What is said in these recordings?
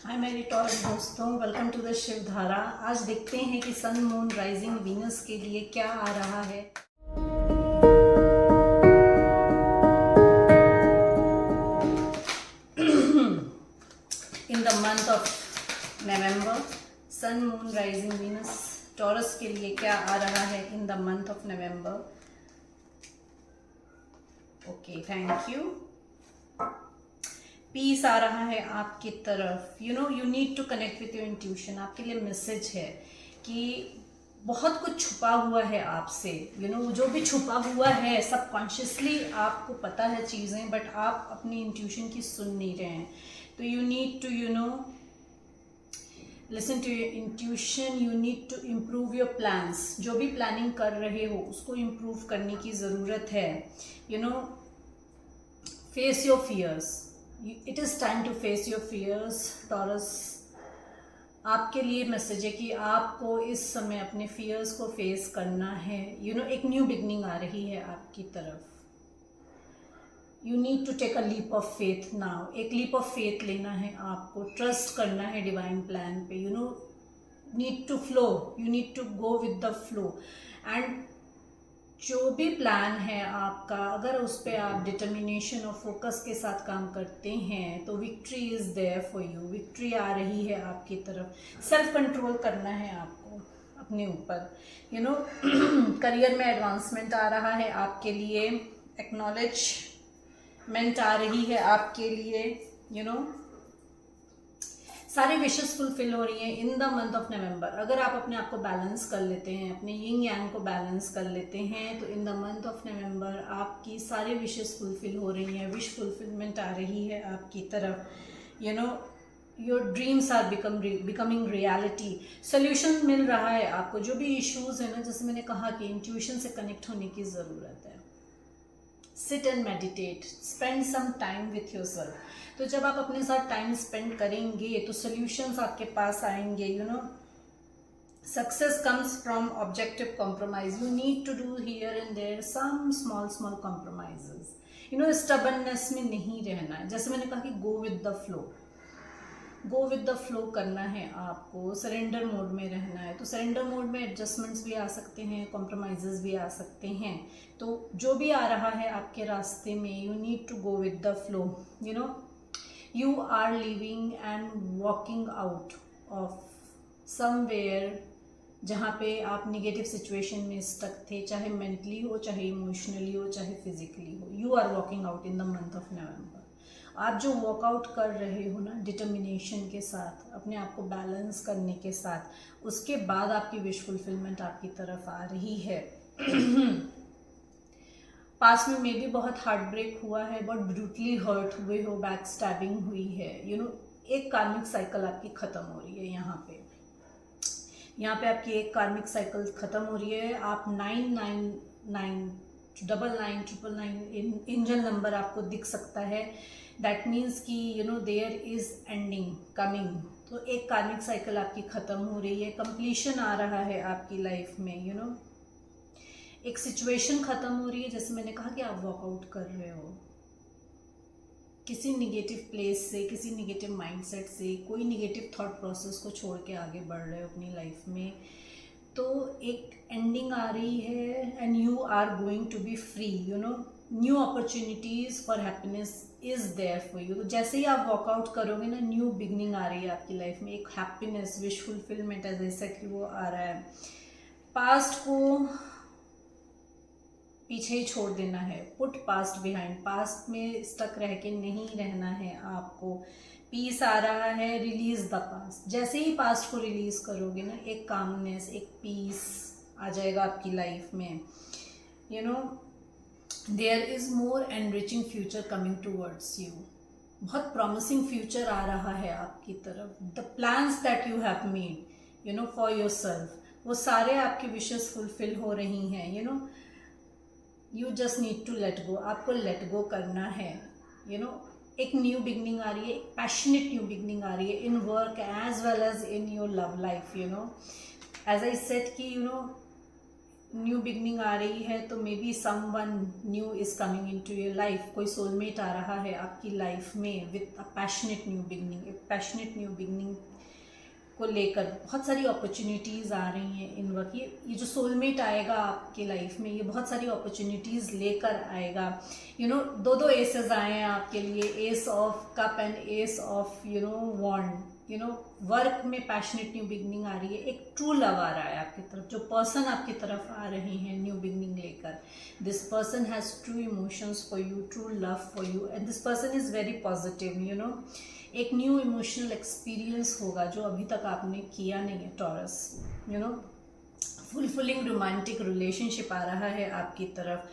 हाय मेरी टॉरस दोस्तों, welcome to the Shiv धारा। आज देखते हैं कि सन मून राइजिंग वीनस के लिए क्या आ रहा है। In the month of November, sun moon rising Venus Taurus के लिए क्या आ रहा है in the month of November. Okay, thank you. Peace आ रहा है आपकी तरफ। You need to connect with your intuition. आपके लिए मैसेज है कि बहुत कुछ छुपा हुआ है आपसे। जो भी छुपा हुआ है सबकॉन्शियसली आपको पता है चीज़ें, बट आप अपनी इंट्यूशन की सुन नहीं रहे हैं। तो you need to listen to your intuition. You need to improve your plans. जो भी प्लानिंग कर रहे हो उसको इम्प्रूव करने की ज़रूरत है। Face your fears. It is time to face your fears Taurus. आपके लिए मैसेज है कि आपको इस समय अपने फियर्स को फेस करना है। एक न्यू बिगनिंग आ रही है आपकी तरफ। You need to take a leap of faith now. एक लीप ऑफ फेथ लेना है आपको, ट्रस्ट करना है डिवाइन प्लान पे। Need to flow, you need to go with the flow. And जो भी प्लान है आपका, अगर उस पर आप डिटर्मिनेशन और फोकस के साथ काम करते हैं तो victory is there for you. Victory आ रही है आपकी तरफ। सेल्फ कंट्रोल करना है आपको अपने ऊपर। करियर में एडवांसमेंट आ रहा है आपके लिए। एक्नॉलेजमेंट आ रही है आपके लिए। सारी विशेस फुलफिल हो रही हैं इन द मंथ ऑफ नवंबर। अगर आप अपने आप को बैलेंस कर लेते हैं, अपने यिंग यांग को बैलेंस कर लेते हैं, तो इन द मंथ ऑफ नवंबर आपकी सारी विशेस फुलफिल हो रही हैं। विश फुलफिलमेंट आ रही है आपकी तरफ। Your dreams are becoming reality. Solution मिल रहा है आपको। जो भी इश्यूज है ना, जैसे मैंने कहा कि इंट्यूशन से कनेक्ट होने की ज़रूरत है। Sit and meditate, spend some time with yourself. तो जब आप अपने साथ टाइम स्पेंड करेंगे तो सोल्यूशंस आपके पास आएंगे। Success comes from objective compromise. You need to do here and there some small compromises. Stubbornness में नहीं रहना है। जैसे मैंने कहा कि go with the flow. Go with the flow करना है आपको। सरेंडर मोड में रहना है। तो सरेंडर मोड में एडजस्टमेंट्स भी आ सकते हैं, कॉम्प्रोमाइजेस भी आ सकते हैं। तो जो भी आ रहा है आपके रास्ते में, you need to go with the flow. You are living and walking out of somewhere जहाँ पे आप निगेटिव सिचुएशन में स्टक थे, चाहे मेंटली हो, चाहे इमोशनली हो, चाहे फिजिकली हो। You are walking out in the month of November. आप जो वर्कआउट कर रहे हो ना, डिटर्मिनेशन के साथ, अपने आप को बैलेंस करने के साथ, उसके बाद आपकी विश फुलफिलमेंट आपकी तरफ आ रही है। पास में भी बहुत हार्ट ब्रेक हुआ है, बहुत ब्रूटली हर्ट हुए हो, बैक स्टैबिंग हुई है। एक कार्मिक साइकिल आपकी खत्म हो रही है। यहाँ पे आपकी एक कार्मिक साइकिल खत्म हो रही है। आप 999 999 इंजन नंबर आपको दिख सकता है। दैट मीन्स कि देयर इज एंडिंग कमिंग। तो एक कार्मिक साइकिल आपकी खत्म हो रही है। कंप्लीशन आ रहा है आपकी लाइफ में। एक सिचुएशन खत्म हो रही है। जैसे मैंने कहा कि आप वॉकआउट कर रहे हो किसी निगेटिव प्लेस से, किसी निगेटिव माइंडसेट से, कोई निगेटिव थॉट प्रोसेस को छोड़ के आगे बढ़ रहे हो अपनी लाइफ में। तो एक एंडिंग आ रही है and you are going to be free. New opportunities for happiness is there for you. तो जैसे ही आप वॉकआउट करोगे ना, न्यू बिगनिंग आ रही है आपकी लाइफ में। एक happiness, wish fulfilment, as I said कि वो आ रहा है। पास्ट को पीछे ही छोड़ देना है। Put past behind. पास्ट में स्टक रह के नहीं रहना है आपको। पीस आ रहा है, रिलीज द पास्ट। जैसे ही पास्ट को रिलीज करोगे ना, एक कामनेस, एक पीस आ जाएगा आपकी लाइफ में। There is more enriching future coming towards you. बहुत प्रॉमिसिंग फ्यूचर आ रहा है आपकी तरफ। The plans that you have made for yourself, वो सारे आपकी विशेस फुलफिल हो रही हैं। You just need to let go. आपको लेट गो करना है। एक न्यू बिगनिंग आ रही है, एक पैशनेट न्यू बिगनिंग आ रही है in work as well as in your love life. As I said कि न्यू बिगनिंग आ रही है तो maybe someone new is coming into your life. कोई सोलमेट आ रहा है आपकी लाइफ में with a passionate new beginning. एक पैशनेट न्यू बिगनिंग को लेकर बहुत सारी अपॉर्चुनिटीज़ आ रही हैं इन वक्त। ये जो सोलमेट आएगा आपके लाइफ में, ये बहुत सारी अपॉर्चुनिटीज़ लेकर आएगा। दो दो एसेस आए हैं आपके लिए, ace of cups and ace of wand. Work में पैशनेट न्यू बिगनिंग आ रही है। एक ट्रू लव आ रहा है आपकी तरफ, जो पर्सन आपकी तरफ आ रहे हैं न्यू बिगनिंग लेकर। This person has true emotions for you, true love for you, and this person is very positive. एक न्यू इमोशनल एक्सपीरियंस होगा जो अभी तक आपने किया नहीं है टॉरस। फुलफिलिंग रोमांटिक रिलेशनशिप आ रहा है आपकी तरफ।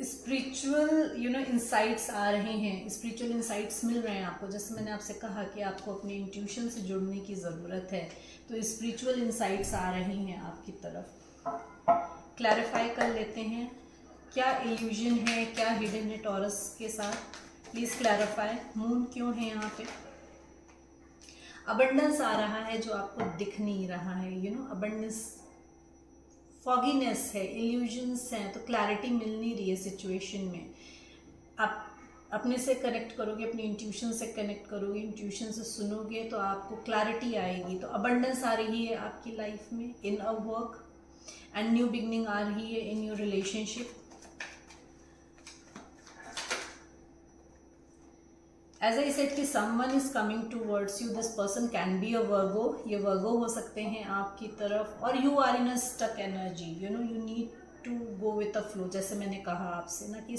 स्पिरिचुअल इंसाइट्स आ रहे हैं, स्पिरिचुअल इंसाइट्स मिल रहे हैं आपको। जैसे मैंने आपसे कहा कि आपको अपने इंट्यूशन से जुड़ने की ज़रूरत है, तो स्पिरिचुअल इंसाइट्स आ रही हैं आपकी तरफ। क्लैरिफाई कर लेते हैं क्या इल्यूजन है, क्या हिडन है टॉरस के साथ। Please clarify. मून क्यों है यहाँ पे? अबंडेंस आ रहा है जो आपको दिख नहीं रहा है। अबंडेंस, फॉगीनेस है, इल्यूजन्स हैं, तो क्लैरिटी मिल नहीं रही है सिचुएशन में। आप अपने से कनेक्ट करोगे, अपनी इंट्यूशन से कनेक्ट करोगे, इंट्यूशन से सुनोगे तो आपको क्लैरिटी आएगी। तो अबंडेंस आ रही है आपकी लाइफ में in a work, and new beginning आ रही है in your relationship. As I said कि someone is coming towards you. This person can be a Virgo. ये वर्गो हो सकते हैं आपकी तरफ, और you are in a stuck energy. You need to go with a flow. जैसे मैंने कहा आपसे ना कि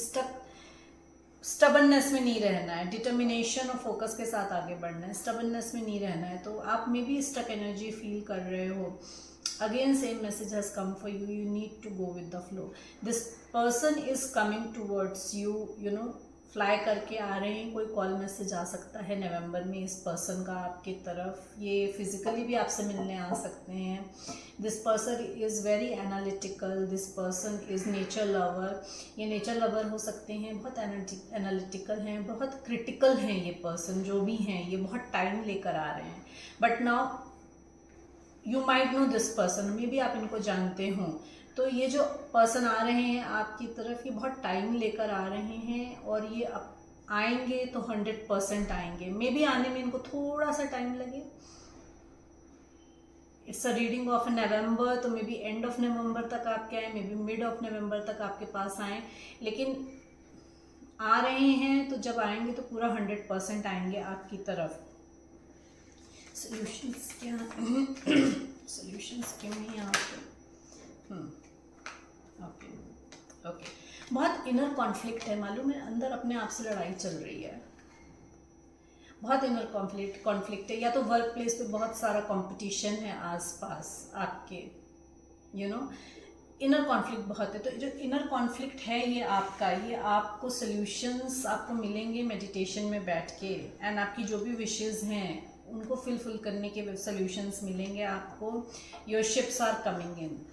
स्टबननेस में नहीं रहना है, डिटर्मिनेशन और फोकस के साथ आगे बढ़ना है, स्टबननेस में नहीं रहना है। तो आप में भी स्टक एनर्जी फील कर रहे हो। Again same message has come for you, you need to go with the flow. This person is coming towards you, fly करके आ रहे हैं। कोई कॉल मैसेज आ सकता है नवंबर में इस पर्सन का आपकी तरफ। ये फिजिकली भी आपसे मिलने आ सकते हैं। This person is very analytical, this person is nature lover. ये नेचर लवर हो सकते हैं, बहुत एनालिटिकल हैं, बहुत क्रिटिकल हैं ये पर्सन जो भी हैं। ये बहुत टाइम लेकर आ रहे हैं, but now you might know this person, may be आप इनको जानते हो। तो ये जो पर्सन आ रहे हैं आपकी तरफ, ये बहुत टाइम लेकर आ रहे हैं, और ये आएंगे तो 100% आएंगे। मे बी आने में इनको थोड़ा सा टाइम लगे। It's a reading of November, तो maybe end of November तक आपके आए, maybe mid of November तक आपके पास आए, लेकिन आ रहे हैं। तो जब आएंगे तो पूरा 100% आएंगे आपकी तरफ। सॉल्यूशंस क्या सॉल्यूशंस क्यों नहीं यहाँ पे? ओके। बहुत इनर कॉन्फ्लिक्ट है, मालूम है, अंदर अपने आप से लड़ाई चल रही है। बहुत इनर कॉन्फ्लिक्ट है, या तो वर्क प्लेस पे बहुत सारा कंपटीशन है आसपास आपके। इनर कॉन्फ्लिक्ट बहुत है। तो जो इनर कॉन्फ्लिक्ट है ये आपको सॉल्यूशंस आपको मिलेंगे मेडिटेशन में बैठ के, एंड आपकी जो भी विशेज़ हैं उनको फुलफिल करने के सॉल्यूशंस मिलेंगे आपको। Your ships are coming in.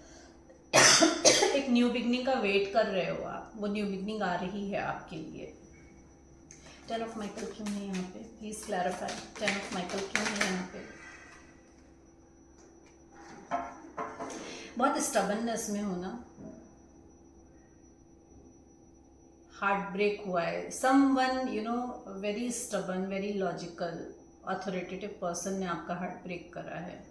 एक न्यू बिगनिंग का वेट कर रहे हो आप, वो न्यू बिगनिंग आ रही है आपके लिए। 10 ऑफ माइकल क्यों है यहाँ पे? Please clarify. 10 ऑफ माइकल क्यों है यहाँ पे? बहुत स्टबननेस में हो ना, हार्ट ब्रेक हुआ है। Someone very stubborn, very logical, authoritative person ने आपका हार्ट ब्रेक करा है।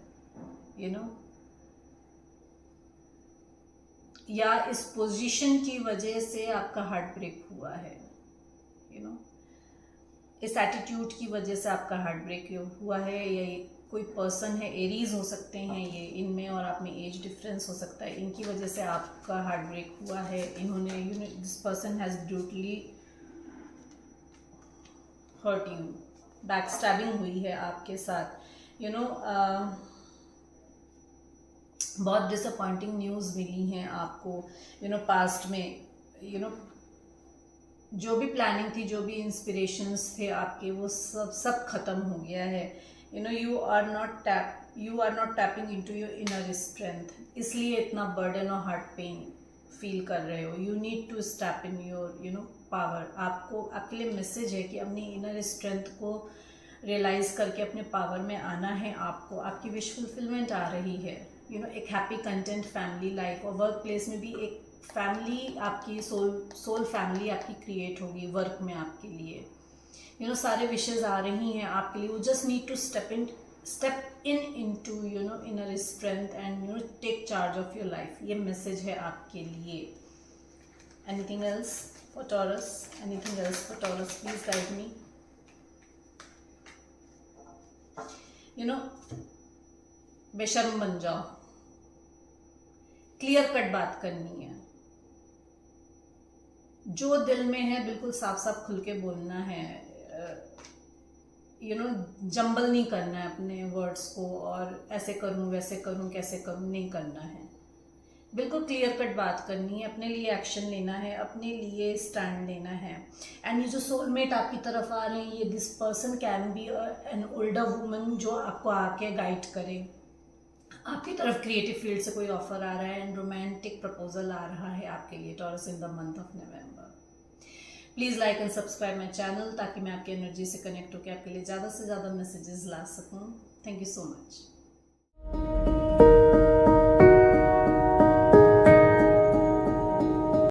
या इस पोजीशन की वजह से आपका हार्ट ब्रेक हुआ है। इस एटीट्यूड की वजह से आपका हार्ट ब्रेक हुआ है। या कोई पर्सन है, एरीज हो सकते हैं ये, इनमें और आप में एज डिफरेंस हो सकता है, इनकी वजह से आपका हार्ट ब्रेक हुआ है। इन्होंने this person has brutally hurt you, back stabbing हुई है आपके साथ। बहुत डिसअपॉइंटिंग न्यूज़ मिली हैं आपको। पास्ट में जो भी प्लानिंग थी, जो भी इंस्पिरेशंस थे आपके, वो सब खत्म हो गया है। You are not tapping into your inner strength, इसलिए इतना बर्डन और हार्ट पेन फील कर रहे हो। You need to step in your power. आपके लिए मैसेज है कि अपनी इनर स्ट्रेंथ को रियलाइज करके अपने पावर में आना है आपको। आपकी विश फुलफिलमेंट आ रही है। एक हैप्पी कंटेंट फैमिली लाइफ, और वर्क प्लेस में भी एक फैमिली, आपकी सोल फैमिली आपकी क्रिएट होगी वर्क में आपके लिए। सारे विशेज आ रही हैं आपके लिए। You just need to step in into inner strength and take charge of your life. ये मैसेज है आपके लिए। Anything else for Taurus? Anything else for Taurus? Please guide me. बेशर्म बन जाओ, क्लियर कट बात करनी है, जो दिल में है बिल्कुल साफ साफ खुल के बोलना है। जंबल नहीं करना है अपने वर्ड्स को, और ऐसे करूं वैसे करूं कैसे करूं नहीं करना है। बिल्कुल क्लियर कट बात करनी है, अपने लिए एक्शन लेना है, अपने लिए स्टैंड लेना है। एंड ये जो सोलमेट आपकी तरफ आ रहे हैं, ये this person can B an older woman जो आपको आके गाइड करे। आपकी तरफ क्रिएटिव फील्ड से कोई ऑफर आ रहा है एंड रोमांटिक प्रपोजल आ रहा है आपके लिए taurus in the month of November. Please like and subscribe my channel, ताकि मैं आपकी एनर्जी से कनेक्ट होकर आपके लिए ज़्यादा से ज़्यादा मैसेजेस ला सकूँ। Thank you so much.